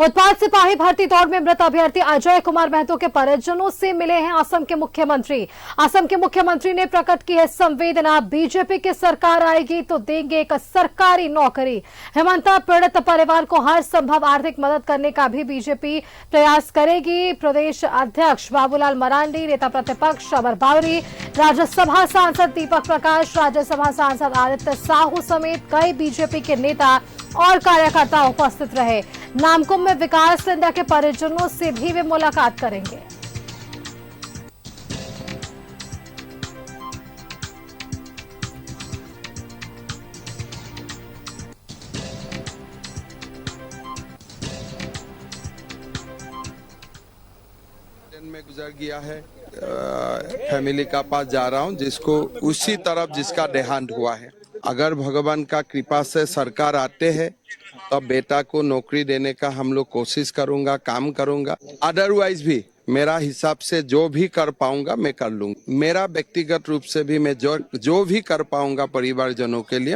उत्पाद सिपाही भर्ती दौड़ में मृत अभ्यर्थी अजय कुमार महतो के परिजनों से मिले हैं असम के मुख्यमंत्री। असम के मुख्यमंत्री ने प्रकट की है संवेदना। बीजेपी की सरकार आएगी तो देंगे एक सरकारी नौकरी। हेमंता पीड़ित परिवार को हर संभव आर्थिक मदद करने का भी बीजेपी प्रयास करेगी। प्रदेश अध्यक्ष बाबूलाल मरांडी, नेता प्रतिपक्ष अमर बावरी, राज्यसभा सांसद दीपक प्रकाश, राज्यसभा सांसद आदित्य साहू समेत कई बीजेपी के नेता और कार्यकर्ता उपस्थित रहे। नामकुम में विकास लिंडा के परिजनों से भी वे मुलाकात करेंगे। में गुजर गया है, फैमिली का पास जा रहा हूं, जिसको उसी तरफ जिसका देहांत हुआ है। अगर भगवान का कृपा से सरकार आते हैं तो बेटा को नौकरी देने का हम लोग कोशिश करूंगा, काम करूंगा। अदरवाइज भी मेरा हिसाब से जो भी कर पाऊंगा मैं कर लूंगा। मेरा व्यक्तिगत रूप से भी मैं जो भी कर पाऊंगा परिवारजनों के लिए।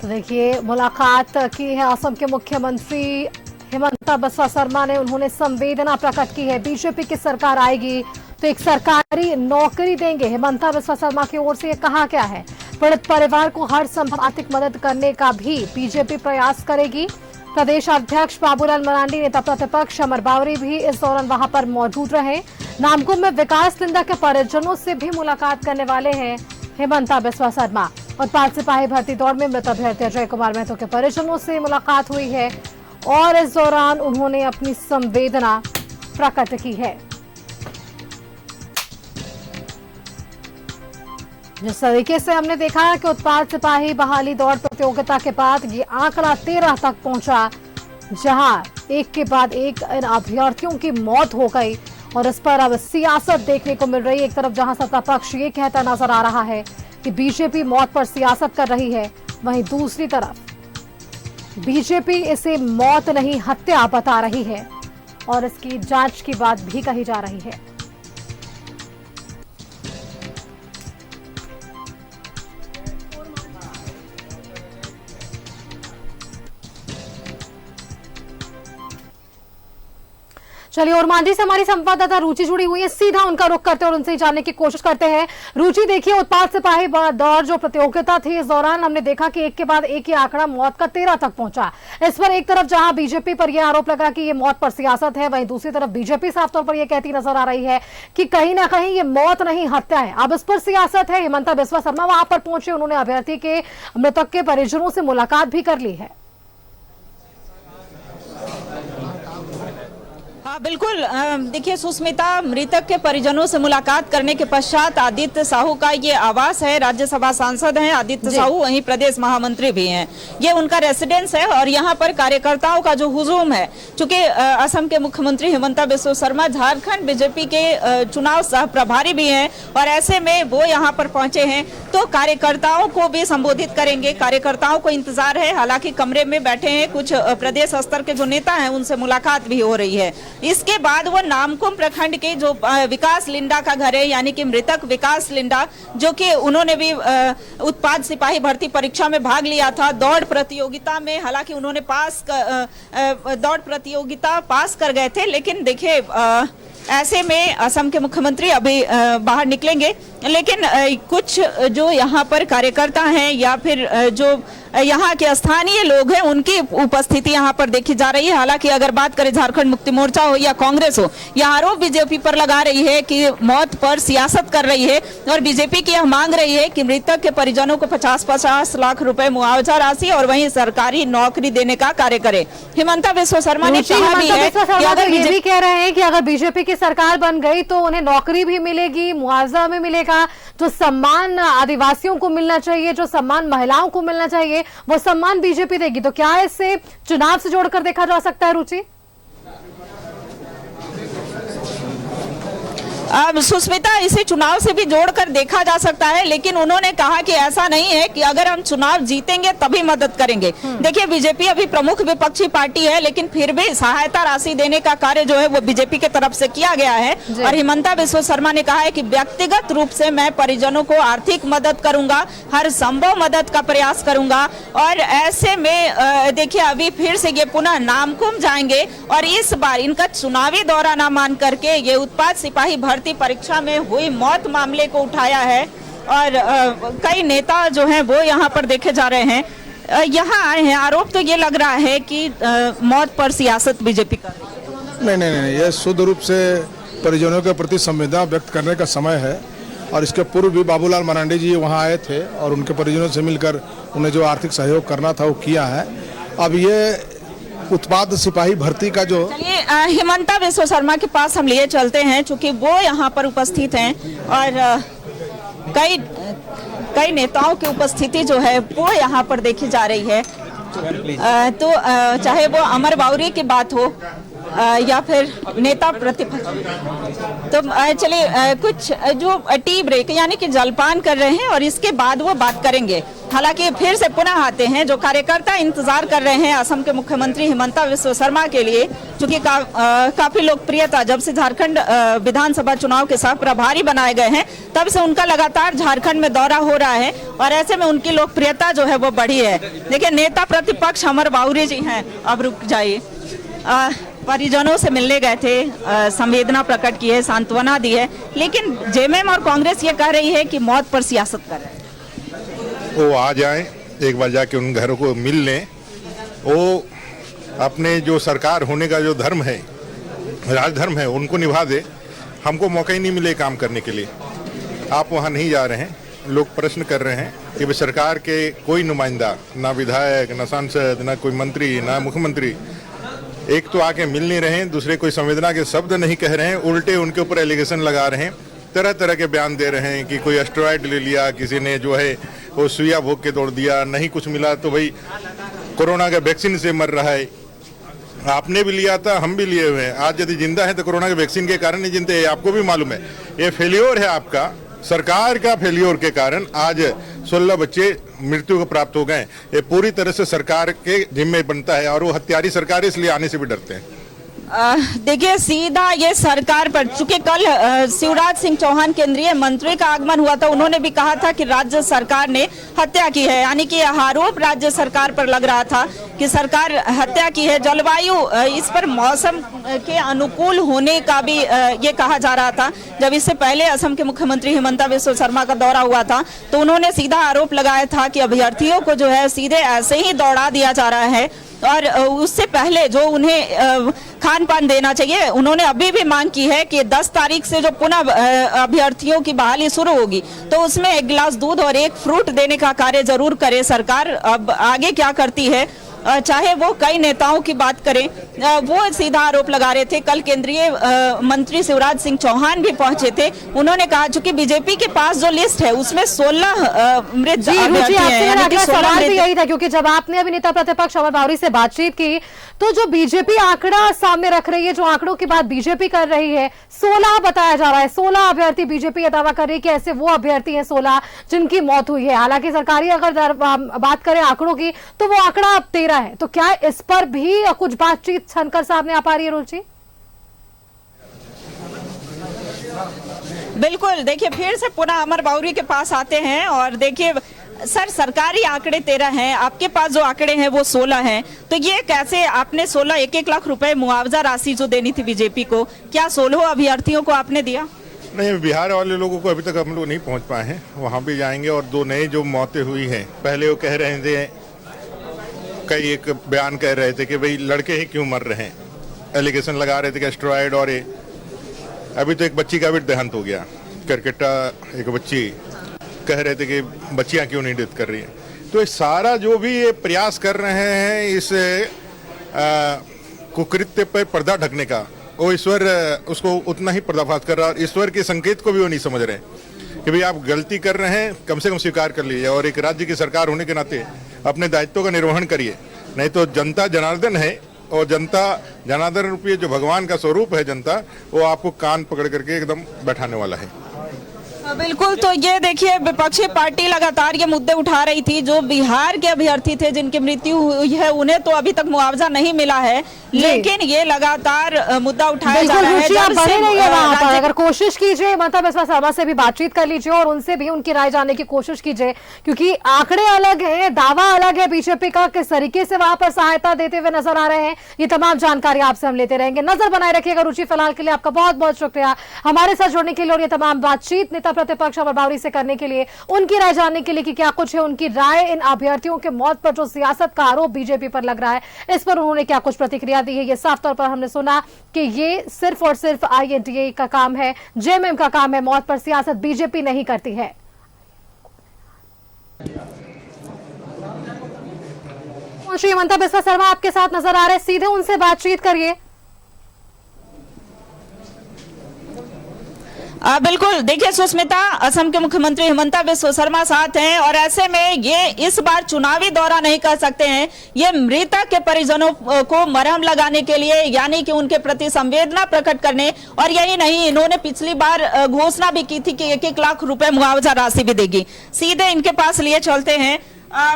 तो देखिए, मुलाकात की है असम के मुख्यमंत्री हेमंता बिस्वा शर्मा ने। उन्होंने संवेदना प्रकट की है। बीजेपी की सरकार आएगी तो एक सरकारी नौकरी देंगे। हेमंता बिस्वा शर्मा की ओर से ये कहा गया है। पीड़ित परिवार को हर संभव आर्थिक मदद करने का भी बीजेपी प्रयास करेगी। प्रदेश अध्यक्ष बाबूलाल मरांडी, नेता प्रतिपक्ष अमर बावरी भी इस दौरान वहां पर मौजूद रहे। नामकुम में विकास लिंडा के परिजनों से भी मुलाकात करने वाले हैं हेमंता बिस्वा शर्मा। उत्पाद सिपाही भर्ती दौड़ में मृत अभ्यर्थी अजय कुमार महतो के परिजनों से मुलाकात हुई है और इस दौरान उन्होंने अपनी संवेदना प्रकट की है। जिस तरीके से हमने देखा कि उत्पाद सिपाही बहाली दौड़ प्रतियोगिता के बाद ये आंकड़ा 13 तक पहुंचा, जहां एक के बाद एक इन अभ्यर्थियों की मौत हो गई और इस पर अब सियासत देखने को मिल रही है। एक तरफ जहां सत्ता पक्ष ये कहता नजर आ रहा है कि बीजेपी मौत पर सियासत कर रही है, वहीं दूसरी तरफ बीजेपी इसे मौत नहीं हत्या बता रही है और इसकी जांच की बात भी कही जा रही है। चलिए, और मांझी से हमारी संवाददाता रुचि जुड़ी हुई है। सीधा उनका रुख करते और उनसे जानने की कोशिश करते हैं। रुचि, देखिए, उत्पाद सिपाही दौड़ जो प्रतियोगिता थी, इस दौरान हमने देखा कि एक के बाद एक ही आंकड़ा मौत का 13 तक पहुंचा। इस पर एक तरफ जहां बीजेपी पर यह आरोप लगा कि ये मौत पर सियासत है, वहीं दूसरी तरफ बीजेपी साफ तौर पर यह कहती नजर आ रही है कि कहीं ना कहीं ये मौत नहीं हत्या है। अब इस पर सियासत है। हेमंता बिस्वा शर्मा वहां पर पहुंचे, उन्होंने अभ्यर्थी के मृतक के परिजनों से मुलाकात भी कर ली है। हाँ बिल्कुल, देखिए सुष्मिता, मृतक के परिजनों से मुलाकात करने के पश्चात आदित्य साहू का ये आवास है। राज्यसभा सांसद हैं आदित्य साहू, वहीं प्रदेश महामंत्री भी हैं। ये उनका रेसिडेंस है और यहाँ पर कार्यकर्ताओं का जो हुजूम है, चूंकि असम के मुख्यमंत्री हेमंता बिस्वा शर्मा झारखंड बीजेपी के चुनाव सह प्रभारी भी हैं और ऐसे में वो यहाँ पर पहुंचे हैं तो कार्यकर्ताओं को भी संबोधित करेंगे। कार्यकर्ताओं को इंतजार है, हालांकि कमरे में बैठे हैं कुछ प्रदेश स्तर के जो नेता हैं, उनसे मुलाकात भी हो रही है। इसके बाद वो नामकुम प्रखंड के जो विकास लिंडा का घर है, यानी कि मृतक विकास लिंडा, जो कि उन्होंने भी उत्पाद सिपाही भर्ती परीक्षा में भाग लिया था दौड़ प्रतियोगिता में। हालांकि उन्होंने दौड़ प्रतियोगिता पास कर गए थे, लेकिन देखिए ऐसे में असम के मुख्यमंत्री अभी बाहर निकलेंगे, लेकिन कुछ जो यहाँ पर कार्यकर्ता हैं या फिर जो यहाँ के स्थानीय लोग हैं, उनकी उपस्थिति यहाँ पर देखी जा रही है। हालांकि अगर बात करें झारखंड मुक्ति मोर्चा हो या कांग्रेस हो, यह आरोप बीजेपी पर लगा रही है कि मौत पर सियासत कर रही है और बीजेपी की यह मांग रही है कि मृतक के परिजनों को 50-50 लाख रुपए मुआवजा राशि और वहीं सरकारी नौकरी देने का कार्य करे। हेमंता बिस्वा शर्मा ने कहा भी है कि अगर बीजेपी कह रहे हैं कि अगर बीजेपी की सरकार बन गई तो उन्हें नौकरी भी मिलेगी, मुआवजा भी मिलेगा, जो सम्मान आदिवासियों को मिलना चाहिए, जो सम्मान महिलाओं को मिलना चाहिए, वो सम्मान बीजेपी देगी। तो क्या इसे चुनाव से जोड़कर देखा जा सकता है रुचि? सुस्मिता, इसे चुनाव से भी जोड़कर देखा जा सकता है, लेकिन उन्होंने कहा कि ऐसा नहीं है कि अगर हम चुनाव जीतेंगे तभी मदद करेंगे। देखिए, बीजेपी अभी प्रमुख विपक्षी पार्टी है, लेकिन फिर भी सहायता राशि देने का कार्य जो है वो बीजेपी की तरफ से किया गया है। और हिमंता बिस्वा शर्मा ने कहा है कि व्यक्तिगत रूप से मैं परिजनों को आर्थिक मदद करूंगा, हर संभव मदद का प्रयास करूंगा। और ऐसे में देखिए, अभी फिर से ये पुनः नामकुम जाएंगे और इस बार इनका चुनावी दौरा न मान करके ये उत्पाद सिपाही भर्ती परीक्षा में हुई मौत मामले को उठाया है। और कई नेता जो हैं वो यहाँ पर देखे जा रहे हैं, यहाँ आए हैं। आरोप तो ये लग रहा है कि मौत पर सियासत बीजेपी कर रही है। नहीं, ये शुद्ध रूप से परिजनों के प्रति संवेदना व्यक्त करने का समय है। और इसके पूर्व भी बाबूलाल मरांडी जी वहाँ आए थे और उनके परिजनों से मिलकर उन्हें जो आर्थिक सहयोग करना था वो किया है। अब ये उत्पाद सिपाही भर्ती का जो, चलिए हिमंता बिस्वा शर्मा के पास हम लिए चलते हैं, चूंकि वो यहाँ पर उपस्थित हैं और कई नेताओं की उपस्थिति जो है वो यहाँ पर देखी जा रही है। तो चाहे वो अमर बाउरी की बात हो या फिर नेता प्रतिपक्ष, तो चलिए कुछ जो टी ब्रेक यानी कि जलपान कर रहे हैं और इसके बाद वो बात करेंगे। हालांकि फिर से पुनः आते हैं, जो कार्यकर्ता इंतजार कर रहे हैं असम के मुख्यमंत्री हिमंता बिस्वा शर्मा के लिए, क्योंकि काफी लोकप्रियता जब से झारखंड विधानसभा चुनाव के सह प्रभारी बनाए गए हैं तब से उनका लगातार झारखंड में दौरा हो रहा है और ऐसे में उनकी लोकप्रियता जो है वो बढ़ी है। देखिए, नेता प्रतिपक्ष अमर बाउरी जी हैं। अब रुक जाइए, परिजनों से मिलने गए थे, संवेदना प्रकट की है, सांत्वना दी है, लेकिन जेएमएम और कांग्रेस ये कह रही है कि मौत पर सियासत कर रहे हैं। वो आ जाएं, एक बार जाके उन घरों को मिल लें। वो अपने जो सरकार होने का जो धर्म है, राजधर्म है, उनको निभा दे। हमको मौका ही नहीं मिले काम करने के लिए। आप वहाँ नहीं जा रहे हैं। लोग प्रश्न कर रहे हैं कि भाई सरकार के कोई नुमाइंदा, ना विधायक, ना सांसद, ना कोई मंत्री, ना मुख्यमंत्री, एक तो आके मिल नहीं रहे हैं, दूसरे कोई संवेदना के शब्द नहीं कह रहे हैं, उल्टे उनके ऊपर एलिगेशन लगा रहे हैं, तरह तरह के बयान दे रहे हैं कि कोई एस्टेरॉयड ले लिया, किसी ने जो है वो सुइया भोग के तोड़ दिया, नहीं कुछ मिला तो भाई कोरोना का वैक्सीन से मर रहा है। आपने भी लिया था, हम भी लिए हुए हैं। आज यदि जिंदा है तो कोरोना के वैक्सीन के कारण नहीं जिंदे, आपको भी मालूम है। ये फेल्योर है आपका, सरकार का फेल्योर के कारण आज 16 बच्चे मृत्यु को प्राप्त हो गए। ये पूरी तरह से सरकार के जिम्मे बनता है और वो हत्यारी सरकार इसलिए आने से भी डरते हैं। देखिए, सीधा ये सरकार पर, चूंकि कल शिवराज सिंह चौहान केंद्रीय मंत्री का आगमन हुआ था, उन्होंने भी कहा था कि राज्य सरकार ने हत्या की है, यानी कि आरोप राज्य सरकार पर लग रहा था कि सरकार हत्या की है। जलवायु, इस पर मौसम के अनुकूल होने का भी ये कहा जा रहा था। जब इससे पहले असम के मुख्यमंत्री हिमंता बिस्वा शर्मा का दौरा हुआ था तो उन्होंने सीधा आरोप लगाया था कि अभ्यर्थियों को जो है सीधे ऐसे ही दौड़ा दिया जा रहा है और उससे पहले जो उन्हें खान पान देना चाहिए। उन्होंने अभी भी मांग की है कि 10 तारीख से जो पुनः अभ्यर्थियों की बहाली शुरू होगी तो उसमें 1 गिलास दूध और 1 फ्रूट देने का कार्य जरूर करे सरकार। अब आगे क्या करती है, चाहे वो कई नेताओं की बात करें, वो सीधा आरोप लगा रहे थे। कल केंद्रीय मंत्री शिवराज सिंह चौहान भी पहुंचे थे। उन्होंने कहा चूंकि बीजेपी के पास जो लिस्ट है उसमें 16 मृत अभ्यर्थी हैं। सवाल भी यही था, क्योंकि जब आपने अभी नेता प्रतिपक्ष अमर बाउरी से बातचीत की तो जो बीजेपी आंकड़ा सामने रख रही है, जो आंकड़ों की बात बीजेपी कर रही है, 16 बताया जा रहा है। 16 अभ्यर्थी बीजेपी दावा कर रही है कि ऐसे वो अभ्यर्थी हैं 16 जिनकी मौत हुई है। हालांकि सरकारी अगर बात करें आंकड़ों की तो वो आंकड़ा अब 13 है। तो क्या इस पर भी कुछ बातचीत छनकर सामने आ पा रही है रुचि? बिल्कुल, देखिए फिर से पुनः अमर बाउरी के पास आते हैं और देखिए सर, सरकारी आंकड़े 13 हैं, आपके पास जो आंकड़े हैं वो 16 हैं, तो ये कैसे? आपने 16 1-1 लाख रुपए मुआवजा राशि जो देनी थी बीजेपी को, क्या 16 अभ्यर्थियों को आपने दिया? नहीं, बिहार वाले लोगों को अभी तक हम लोग नहीं पहुंच पाए हैं, वहां भी जाएंगे। और 2 नए जो मौतें हुई हैं, पहले वो कह रहे थे, कई एक बयान कह रहे थे कि भाई लड़के ही क्यों मर रहे हैं, एलिगेशन लगा रहे थे कि एस्टेरॉयड, और अभी तो एक बच्ची का भी देहांत हो गया, करकेटा एक बच्ची, कह रहे थे कि बच्चियां क्यों नहीं डेथ कर रही हैं। तो ये सारा जो भी ये प्रयास कर रहे हैं इस कुकृत्य पर पर्दा ढकने का, वो ईश्वर उसको उतना ही पर्दाफाश कर रहा है। और ईश्वर के संकेत को भी वो नहीं समझ रहे कि भाई आप गलती कर रहे हैं, कम से कम स्वीकार कर लीजिए और एक राज्य की सरकार होने के नाते अपने दायित्वों का निर्वहन करिए, नहीं तो जनता जनार्दन है, और जनता जनार्दन रूपी जो भगवान का स्वरूप है जनता, वो आपको कान पकड़ करके एकदम बैठाने वाला है। बिल्कुल। तो ये देखिए, विपक्षी पार्टी लगातार ये मुद्दे उठा रही थी। जो बिहार के अभ्यर्थी थे जिनकी मृत्यु हुई है, उन्हें तो अभी तक मुआवजा नहीं मिला है, लेकिन ये लगातार मुद्दा उठाया जा रहा है। वहाँ पर अगर कोशिश कीजिए, ममता बिस्वा शर्मा से भी बातचीत कर लीजिए और उनसे भी उनकी राय जानने की कोशिश कीजिए, क्योंकि आंकड़े अलग है, दावा अलग है बीजेपी का, किस तरीके से वहां पर सहायता देते हुए नजर आ रहे हैं। ये तमाम जानकारी आपसे हम लेते रहेंगे। नजर बनाए रखिएगा रुचि। फिलहाल के लिए आपका बहुत बहुत शुक्रिया हमारे साथ जुड़ने के लिए और ये तमाम बातचीत नेता प्रतिपक्ष अमर बावरी से करने के लिए, उनकी राय जानने के लिए कि क्या कुछ है उनकी राय इन अभ्यर्थियों के मौत पर जो सियासत का आरोप बीजेपी पर लग रहा है, इस पर उन्होंने क्या कुछ प्रतिक्रिया दी है। ये साफ तौर पर हमने सुना कि ये सिर्फ और सिर्फ INDA का काम है, JMM का काम है, मौत पर सियासत बीजेपी नहीं करती है। श्री ममता बिस्वा शर्मा आपके साथ नजर आ रहे हैं, सीधे उनसे बातचीत करिए। बिल्कुल। देखिए सुष्मिता, असम के मुख्यमंत्री हिमंता बिस्वा शर्मा साथ हैं और ऐसे में ये इस बार चुनावी दौरा नहीं कर सकते हैं। ये मृतक के परिजनों को मरहम लगाने के लिए, यानी कि उनके प्रति संवेदना प्रकट करने, और यही नहीं, इन्होंने पिछली बार घोषणा भी की थी कि 1-1 लाख रुपए मुआवजा राशि भी देगी। सीधे इनके पास लिए चलते हैं।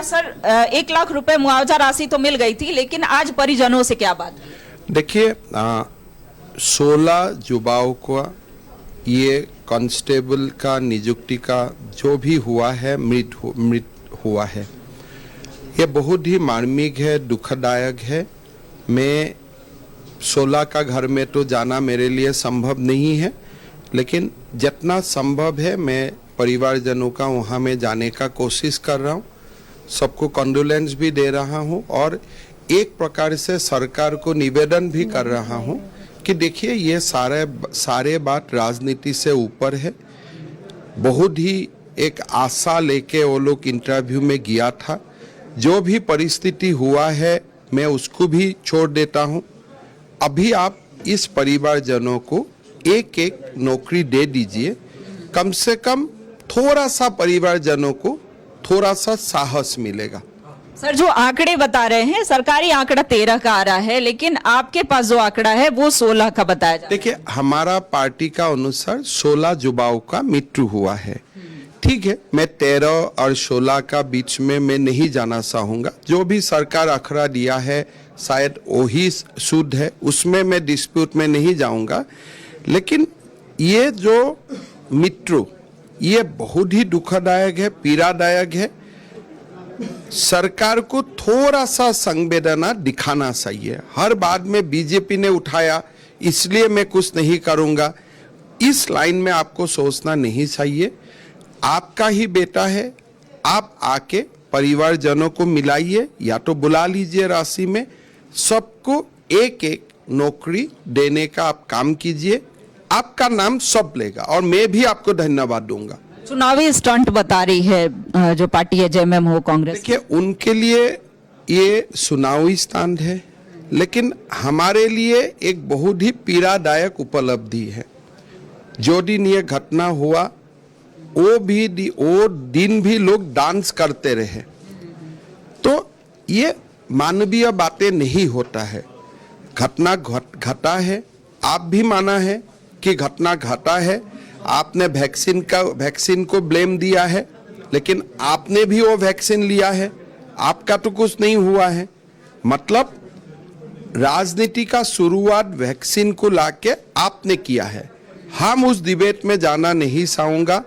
सर, 1 लाख रुपए मुआवजा राशि तो मिल गई थी, लेकिन आज परिजनों से क्या बात? देखिए, 16 युवाओं को ये कांस्टेबल का नियुक्ति का जो भी हुआ है, मृत हुआ है, ये बहुत ही मार्मिक है, दुखदायक है। मैं 16 का घर में तो जाना मेरे लिए संभव नहीं है, लेकिन जितना संभव है मैं परिवारजनों का वहाँ में जाने का कोशिश कर रहा हूँ। सबको कंडोलेंस भी दे रहा हूँ और एक प्रकार से सरकार को निवेदन भी कर रहा हूँ कि देखिए, ये सारे बात राजनीति से ऊपर है। बहुत ही एक आशा लेके वो लोग इंटरव्यू में गया था। जो भी परिस्थिति हुआ है मैं उसको भी छोड़ देता हूँ। अभी आप इस परिवारजनों को 1-1 नौकरी दे दीजिए, कम से कम थोड़ा सा परिवारजनों को थोड़ा सा साहस मिलेगा। सर, जो आंकड़े बता रहे हैं, सरकारी आंकड़ा 13 का आ रहा है, लेकिन आपके पास जो आंकड़ा है वो 16 का बताया जा रहा है। देखिए, हमारा पार्टी का अनुसार 16 युवाओं का मृत्यु हुआ है। ठीक है, मैं 13 और 16 का बीच में मैं नहीं जाना चाहूंगा। जो भी सरकार आंकड़ा दिया है शायद वही शुद्ध है, उसमें मैं डिस्प्यूट में नहीं जाऊंगा। लेकिन ये जो मृत्यु, ये बहुत ही दुखदायक है, पीड़ादायक है। सरकार को थोड़ा सा संवेदना दिखाना चाहिए। हर बात में बीजेपी ने उठाया इसलिए मैं कुछ नहीं करूंगा, इस लाइन में आपको सोचना नहीं चाहिए। आपका ही बेटा है, आप आके परिवारजनों को मिलाइए, या तो बुला लीजिए राशि में, सबको 1-1 नौकरी देने का आप काम कीजिए। आपका नाम सब लेगा और मैं भी आपको धन्यवाद दूंगा। चुनावी स्टंट बता रही है जो पार्टी है, JMM हो, कांग्रेस। देखिए, उनके लिए ये चुनावी स्टंट है, लेकिन हमारे लिए एक बहुत ही पीड़ादायक उपलब्धि है। जो दिन ये घटना हुआ वो दिन भी लोग डांस करते रहे, तो ये मानवीय बातें नहीं होता है। घटना घटा है, आप भी माना है कि घटना घटा है। आपने वैक्सीन को ब्लेम दिया है, लेकिन आपने भी वो वैक्सीन लिया है, आपका तो कुछ नहीं हुआ है। मतलब राजनीति का शुरुआत वैक्सीन को लाके आपने किया है। हम उस डिबेट में जाना नहीं चाहूंगा।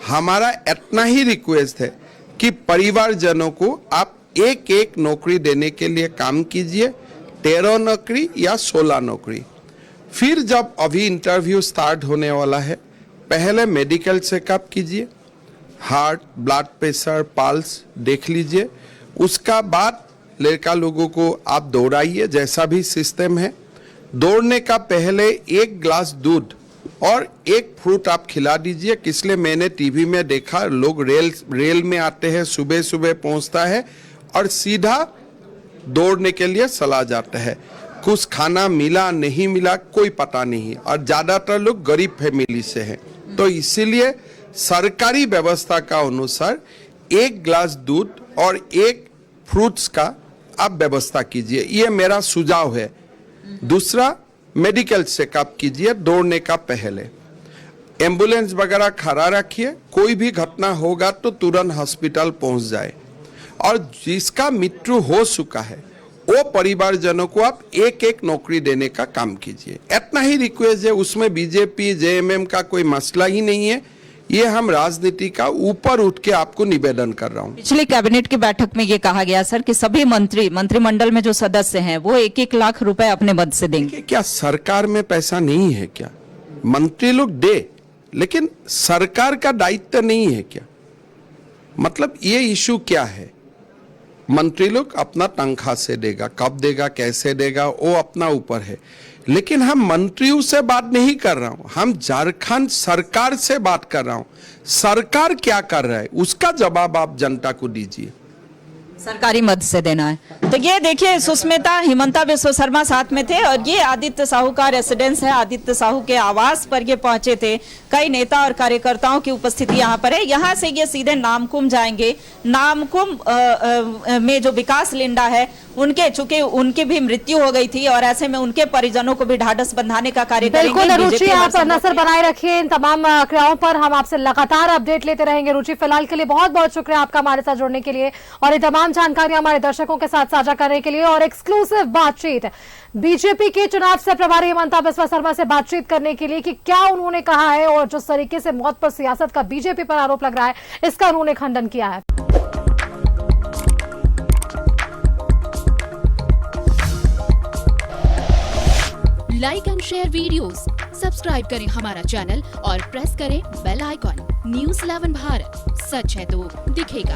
हमारा इतना ही रिक्वेस्ट है कि परिवारजनों को आप 1-1 नौकरी देने के लिए काम कीजिए, 13 नौकरी या 16 नौकरी। फिर जब अभी इंटरव्यू स्टार्ट होने वाला है, पहले मेडिकल चेकअप कीजिए, हार्ट, ब्लड प्रेशर, पल्स देख लीजिए। उसका बाद लड़का लोगों को आप दौड़ाइए, जैसा भी सिस्टम है। दौड़ने का पहले 1 ग्लास दूध और 1 फ्रूट आप खिला दीजिए। इसलिए मैंने टीवी में देखा, लोग रेल में आते हैं, सुबह सुबह पहुंचता है और सीधा दौड़ने के लिए चला जाता है। कुछ खाना मिला नहीं मिला कोई पता नहीं, और ज्यादातर लोग गरीब फैमिली से हैं। तो इसीलिए सरकारी व्यवस्था का अनुसार 1 ग्लास दूध और 1 फ्रूट्स का आप व्यवस्था कीजिए, ये मेरा सुझाव है। दूसरा, मेडिकल चेकअप कीजिए दौड़ने का पहले, एम्बुलेंस वगैरह खड़ा रखिए, कोई भी घटना होगा तो तुरंत हॉस्पिटल पहुंच जाए। और जिसका मृत्यु हो चुका है वो परिवारजनों को आप एक एक नौकरी देने का काम कीजिए। इतना ही रिक्वेस्ट है, उसमें बीजेपी जेएमएम का कोई मसला ही नहीं है। ये हम राजनीति का ऊपर उठ के आपको निवेदन कर रहा हूँ। पिछली कैबिनेट की बैठक में ये कहा गया सर कि सभी मंत्रिमंडल में जो सदस्य हैं वो 1-1 लाख रुपए अपने मद से देंगे। क्या सरकार में पैसा नहीं है क्या? मंत्री लोग दे, लेकिन सरकार का दायित्व नहीं है क्या? मतलब ये इशू क्या है? मंत्री लोग अपना तनख्वाह से देगा, कब देगा, कैसे देगा, वो अपना ऊपर है। लेकिन हम मंत्रियों से बात नहीं कर रहा हूं, हम झारखंड सरकार से बात कर रहा हूं। सरकार क्या कर रहा है उसका जवाब आप जनता को दीजिए। सरकारी मद से देना है। तो ये देखिए, सुष्मिता हिमंता बिस्वा शर्मा साथ में थे और ये आदित्य साहू का रेसिडेंस है। आदित्य साहू के आवास पर ये पहुंचे थे। कई नेता और कार्यकर्ताओं की उपस्थिति यहाँ पर है। यहाँ से ये सीधे नामकुम जाएंगे। नामकुम में जो विकास लिंडा है उनके, चूंकि उनकी भी मृत्यु हो गई थी और ऐसे में उनके परिजनों को भी ढाढ़स बंधाने का कार्य करेंगे। बिल्कुल रुचि, आप नजर बनाए रखिए इन तमाम क्रियाओं पर। हम आपसे लगातार अपडेट लेते रहेंगे। रुचि, फिलहाल के लिए बहुत बहुत शुक्रिया आपका हमारे साथ जुड़ने के लिए और ये तमाम जानकारी हमारे दर्शकों के साथ साझा करने के लिए। और एक्सक्लूसिव बातचीत बीजेपी के चुनाव से प्रभारी हिमंता बिस्वा शर्मा से बातचीत करने के लिए कि क्या उन्होंने कहा है और जिस तरीके से मौत पर सियासत का बीजेपी पर आरोप लग रहा है इसका उन्होंने खंडन किया है। Like and share videos, subscribe करें हमारा चैनल और प्रेस करें बेल आइकॉन। न्यूज़ 11 भारत, सच है तो दिखेगा।